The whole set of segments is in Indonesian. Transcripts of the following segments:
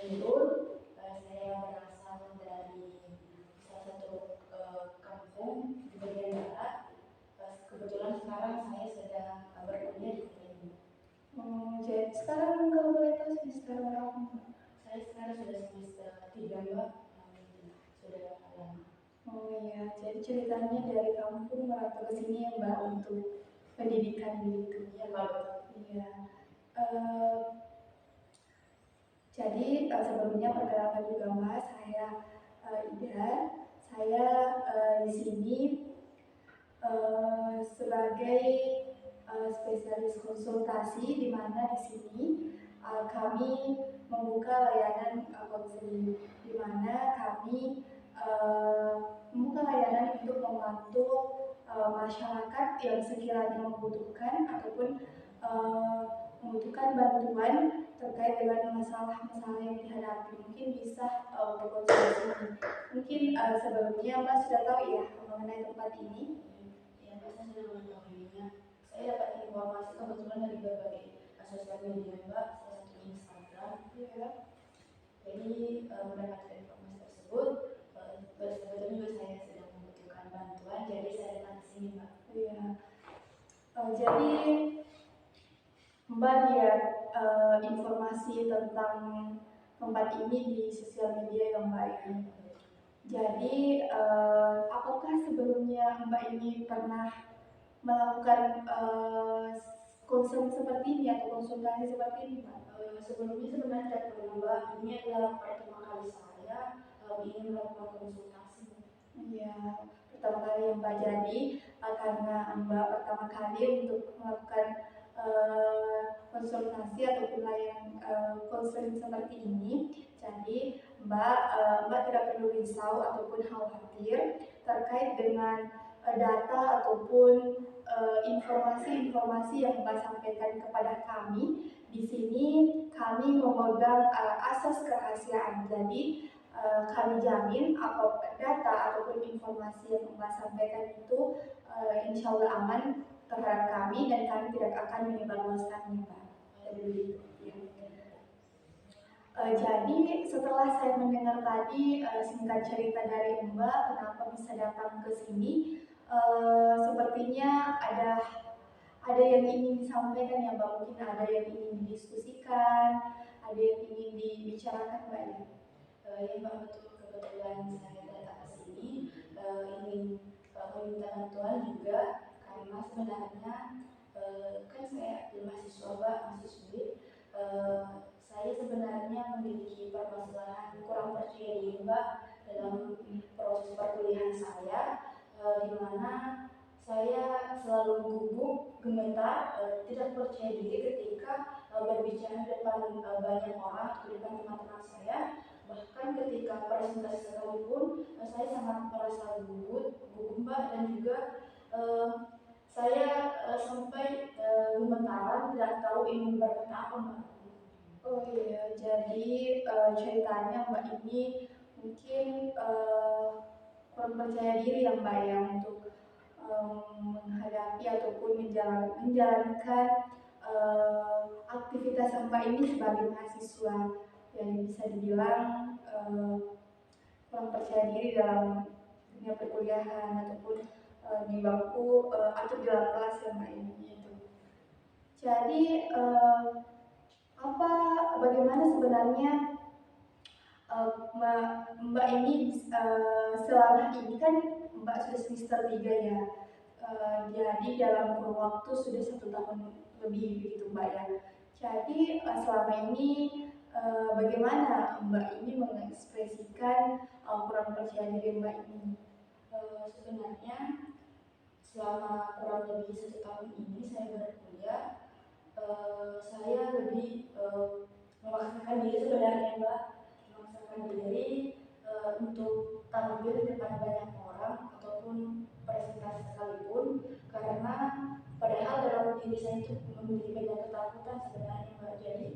Nurul. Saya berasal dari salah satu kampung di bagian barat. Kebetulan sekarang saya sedang berkuliah di kota ini. Jadi sekarang kalau boleh tahu semester berapa? Saya sekarang sudah semester 3 Mbak. Sudah lama. Oh iya, jadi ceritanya dari kampung merantau ke sini ya Mbak untuk pendidikan gitu. Iya Mbak. Iya. Jadi sebelumnya perkenalkan juga Mbak, saya Ida. Saya di sini sebagai spesialis konsultasi, di mana di sini kami membuka layanan konseling, di mana kami membuka layanan untuk membantu masyarakat yang sekiranya membutuhkan ataupun membutuhkan bantuan terkait dengan masalah-masalah yang dihadapi. Mungkin bisa untuk konsultasi. Mungkin sebelumnya Mbak sudah tahu ya mengenai tempat ini. Ya Mbak, saya sudah mengetahuinya. Saya dapat informasi kebetulan dari berbagai sosial media Mbak, salah satu Instagram. Ya. Jadi mendapatkan informasi tersebut, sebetulnya juga saya sedang membutuhkan bantuan, jadi saya datang ke sini Mbak. Iya. Jadi Mbak lihat informasi tentang tempat ini di sosial media yang Mbak ini. Jadi apakah sebelumnya Mbak ini pernah melakukan konseling seperti ini atau konsultasi seperti ini Mbak? Sebelumnya sebenarnya tidak pernah Mbak. Ini adalah pertama kali saya ingin melakukan konsultasi. Iya, pertama kali yang Mbak. Jadi karena Mbak pertama kali untuk melakukan konsultasi ataupun layanan konseling seperti ini, jadi Mbak tidak perlu risau ataupun khawatir terkait dengan data ataupun informasi-informasi yang Mbak sampaikan kepada kami. Di sini kami memegang asas kerahasiaan. Jadi kami jamin apapun data ataupun informasi yang Mbak sampaikan itu insya Allah aman terhadap kami dan kami tidak akan menyebarluaskannya Mbak. Jadi setelah saya mendengar tadi singkat cerita dari Mbak kenapa bisa datang ke sini, sepertinya ada yang ingin disampaikan ya Mbak, mungkin ada yang ingin didiskusikan, ada yang ingin dibicarakan Mbak ya. Ya Mbak, betul, kebetulan saya datang ke sini ingin meminta bantuan juga karena sebenarnya kan saya mahasiswa Mbak, mahasiswi. Saya sebenarnya memiliki permasalahan kurang percaya diri Mbak dalam proses perkuliahan saya, di mana saya selalu gugup, gemetar, tidak percaya diri ketika berbicara depan banyak orang atau depan teman-teman saya. Bahkan ketika presentasi sekalipun saya sangat merasa gugup Mbak, dan juga saya sampai gemetaran, tidak tahu ingin berkata apa Mbak. Oh iya, jadi ceritanya Mbak ini mungkin kurang percaya diri ya Mbak ya untuk menghadapi ataupun menjalankan aktivitas Mbak ini sebagai mahasiswa yang bisa dibilang kurang percaya diri dalam dunia perkuliahan ataupun di bangku atau di dalam kelas ya Mbak ini gitu. Jadi bagaimana sebenarnya Mbak ini selama ini kan Mbak sudah semester 3 ya, jadi dalam kurun waktu sudah 1 tahun lebih begitu Mbak ya. Jadi selama ini bagaimana Mbak ini mengekspresikan kurang percaya diri Mbak ini? Sebenarnya selama kurang lebih 1 tahun ini saya berkuliah, saya lebih memaksakan diri sebenarnya Mbak, memaksakan diri untuk tampil di depan banyak orang ataupun presentasi sekalipun, karena padahal dalam diri saya itu memiliki banyak ketakutan sebenarnya Mbak. Jadi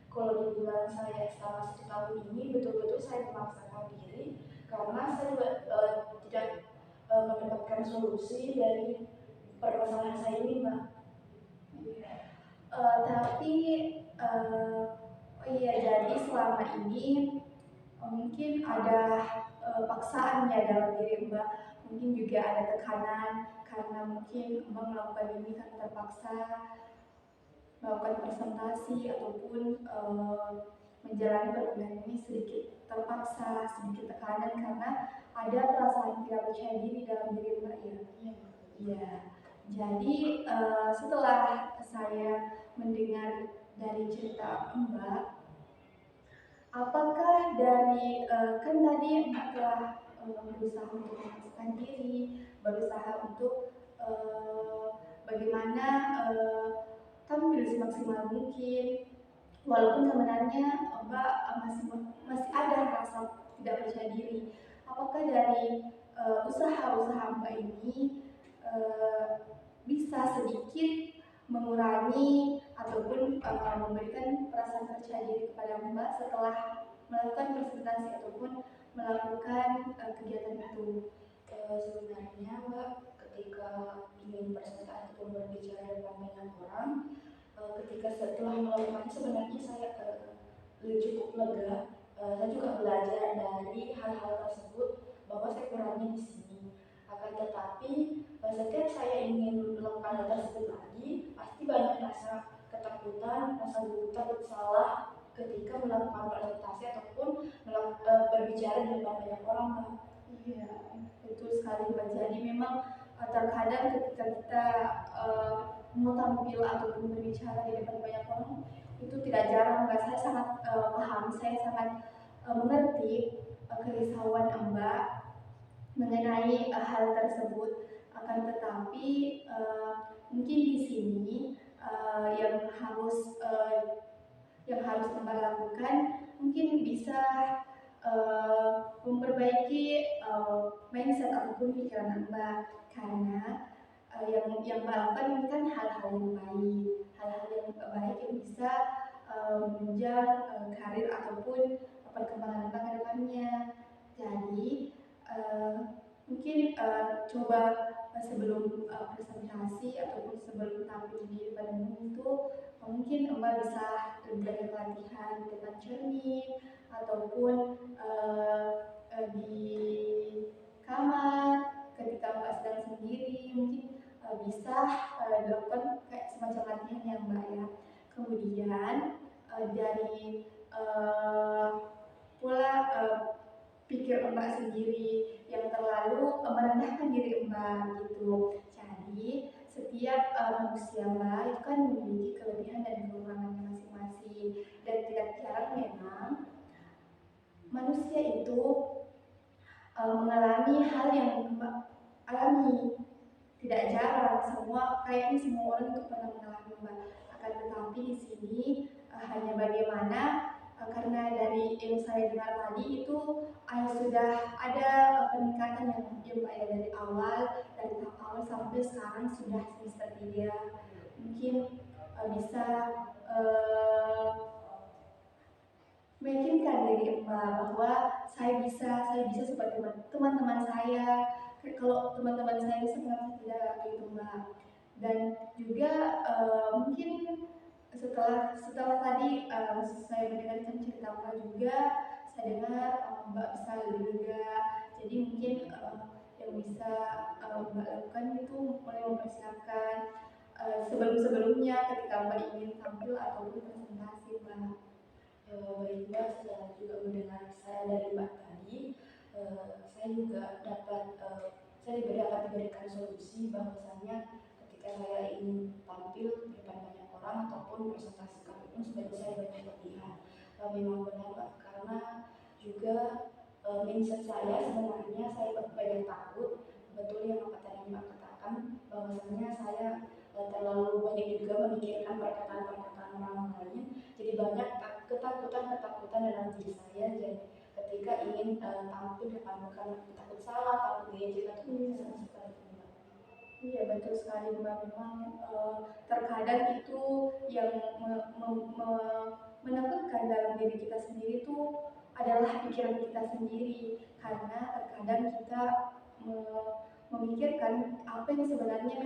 kalau dibilang saya selama 1 tahun ini betul-betul saya memaksakan diri karena saya tidak mendapatkan solusi dari permasalahan saya ini Mbak. Tapi Oh iya, jadi selama ini mungkin ada paksaan ya dalam diri Mbak, mungkin juga ada tekanan karena mungkin Mbak melakukan ini karena terpaksa melakukan presentasi ataupun menjalani perkuliahan ini sedikit terpaksa, sedikit tekanan karena ada perasaan tidak percaya diri dalam diri Mbak ya. Iya. Jadi setelah saya mendengar dari cerita Mbak, apakah dari kan tadi Mbak telah berusaha untuk memaksakan diri, berusaha untuk bagaimana tampil semaksimal mungkin, walaupun sebenarnya Mbak masih ada rasa tidak percaya diri. Apakah dari usaha-usaha Mbak ini bisa sedikit mengurangi ataupun memberikan perasaan percaya diri kepada Mbak setelah melakukan presentasi ataupun melakukan kegiatan itu? Sebenarnya Mbak, ketika ingin presentasi atau berbicara depan banyak orang, ketika setelah melakukannya sebenarnya saya cukup lega. Saya juga belajar dari hal-hal tersebut bahwa saya kurangnya di sini. Akan tetapi setiap saya ingin melakukan hal tersebut lagi, pasti banyak rasa ketakutan, rasa takut salah ketika melakukan presentasi ataupun berbicara di depan banyak orang, Mbak. Iya, betul sekali Mbak. Jadi memang terkadang ketika kita mau tampil ataupun berbicara di depan banyak orang itu tidak jarang Mbak. Saya sangat paham, saya sangat mengerti kerisauan Mbak mengenai hal tersebut. Akan tetapi mungkin di sini yang harus Mbak lakukan mungkin bisa memperbaiki mindset ataupun pikiran Mbak, karena yang Mbak lakukan ini kan hal-hal yang baik, hal-hal yang baik yang bisa menunjang karir ataupun perkembangan Mbak ke depannya. Jadi mungkin coba sebelum presentasi ataupun sebelum tampil di depan umum itu mungkin Mbak bisa belajar latihan di depan cermin ataupun di kamar ketika Mbak sedang sendiri mungkin bisa dilakukan kayak semacam latihan ya Mbak ya. Kemudian dari pula pikir Mbak sendiri yang terlalu merendahkan diri Mbak gitu. Jadi setiap manusia Mbak itu kan memiliki kelebihan dan kekurangannya masing-masing, dan tidak jarang memang manusia itu mengalami hal yang Mbak alami. Tidak jarang, kayaknya semua orang itu pernah mengalami Mbak. Akan tetapi di sini hanya bagaimana karena dari yang saya dengar tadi itu sudah ada peningkatan yang Mbak ya dari tahap awal sampai sekarang sudah semester 3. Mungkin bisa meyakinkan diri Mbak bahwa saya bisa seperti teman-teman saya. Kalau teman-teman saya bisa, kenapa tidak gitu Mbak? Dan juga mungkin setelah tadi saya mendengarkan cerita Mbak juga, saya dengar Mbak bisa lebih lega. Jadi mungkin yang bisa Mbak lakukan itu mulai mempersiapkan sebelum-sebelumnya ketika Mbak ingin tampil ataupun presentasi Mbak. Baik Mbak, setelah juga mendengar saya dari Mbak tadi, saya juga dapat diberikan solusi bahwasanya ketika saya ingin tampil di depan banyak orang ataupun presentasikan itu sebaiknya saya banyak latihan. Memang benar Mbak, karena juga mindset saya sebenarnya saya banyak takut. Betul yang apa tadi Mbak katakan, bahwasanya saya terlalu banyak juga memikirkan perkataan-perkataan orang lain, jadi banyak ketakutan dalam diri saya. Jadi ketika ingin tampil depan bukan takut salah, takut diejek atau sama seperti itu. Iya betul sekali Mbak, memang terkadang itu yang menakutkan dalam diri kita sendiri itu adalah pikiran kita sendiri, karena terkadang kita memikirkan apa yang sebenarnya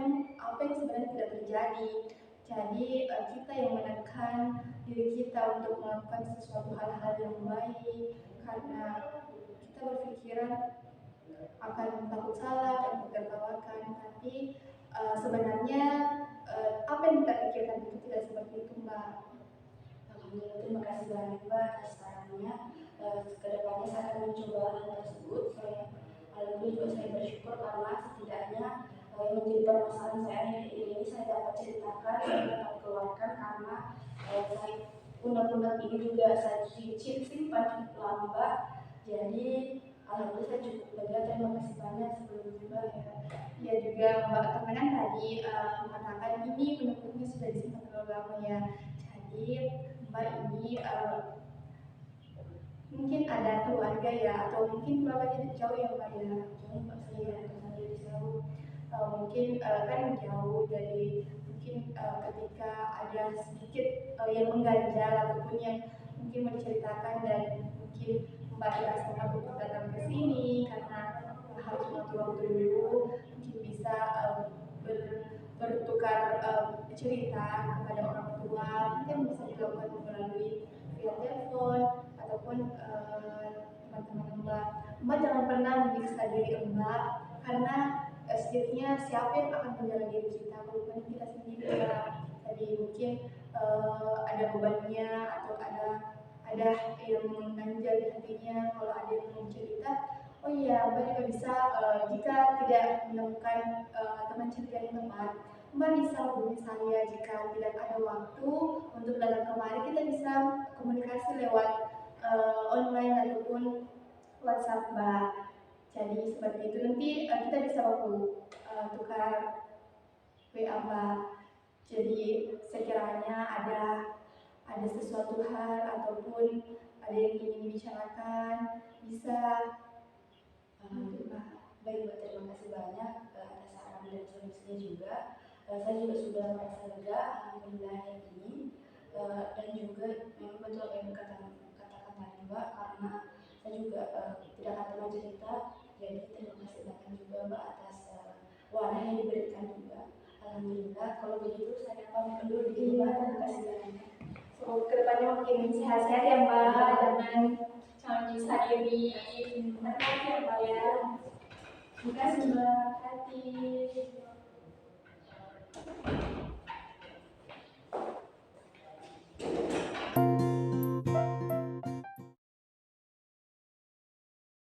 tidak terjadi. Jadi kita yang menekan diri kita untuk melakukan sesuatu hal-hal yang baik karena kita berpikiran akan takut salah, takut tertawakan, tapi sebenarnya apa yang kita pikirkan itu tidak seperti itu, Mbak. Alhamdulillah, terima kasih banyak Mbak atas sarannya. Kedepannya saya akan mencoba hal tersebut. Alhamdulillah juga saya bersyukur karena setidaknya yang menjadi permasalahan saya ini saya dapat ceritakan, saya dapat keluarkan karena saya undang-undang ini juga saya simpan cukup lama. Jadi alhamdulillah saya cukup lega. Terima kasih banyak sebelumnya Mbak. Ya juga Mbak teman tadi mengatakan ini undang-undangnya sudah disimpan terlalu lama ya. Jadi Mbak ini mungkin ada keluarga ya, atau mungkin keluarganya jauh ya Mbak ya. Jauh Mbak, saya dari jauh. Mungkin kan jauh, jadi mungkin ketika ada sedikit yang mengganjal ataupun yang mungkin mau diceritakan dan mungkin Mbak dirasakan untuk datang ke sini karena harus waktu dulu, mungkin bisa bertukar cerita kepada orang tua, mungkin bisa dilakukan melalui via telepon ataupun teman-teman Mbak jangan pernah menyiksa diri Mbak karena setidaknya siapa yang akan menjaga diri kita kalau bukan kita sendiri Mbak. Jadi mungkin ada bebannya atau ada yang mengganjal di hatinya kalau ada yang mau cerita. Oh iya, Mbak juga bisa jika tidak menemukan teman cerita yang tepat, Mbak bisa hubungi saya jika tidak ada waktu untuk datang kemari. Kita bisa komunikasi lewat online ataupun WhatsApp Mbak. Jadi seperti itu, nanti kita bisa waktu tukar WA Mbak. Jadi sekiranya ada sesuatu hal ataupun ada yang ingin dibicarakan, bisa Mbak. Baik Mbak, terima kasih banyak atas saran dan solusinya juga. Saya juga sudah merasa lega alhamdulillah ini, dan juga memang betul yang katakan tadi Mbak, karena saya juga tidak akan pernah cerita. Jadi terima kasih banyak juga Mbak atas wadah yang diberikan juga. Alhamdulillah, kalau begitu saya pamit dulu di Mbak. Terima kasih banyak. Semoga kedepannya makin sehat-sehat ya Mbak, jangan menyiksa diri. Terima kasih ya Mbak ya. Terima kasih Mbak. Terima kasih.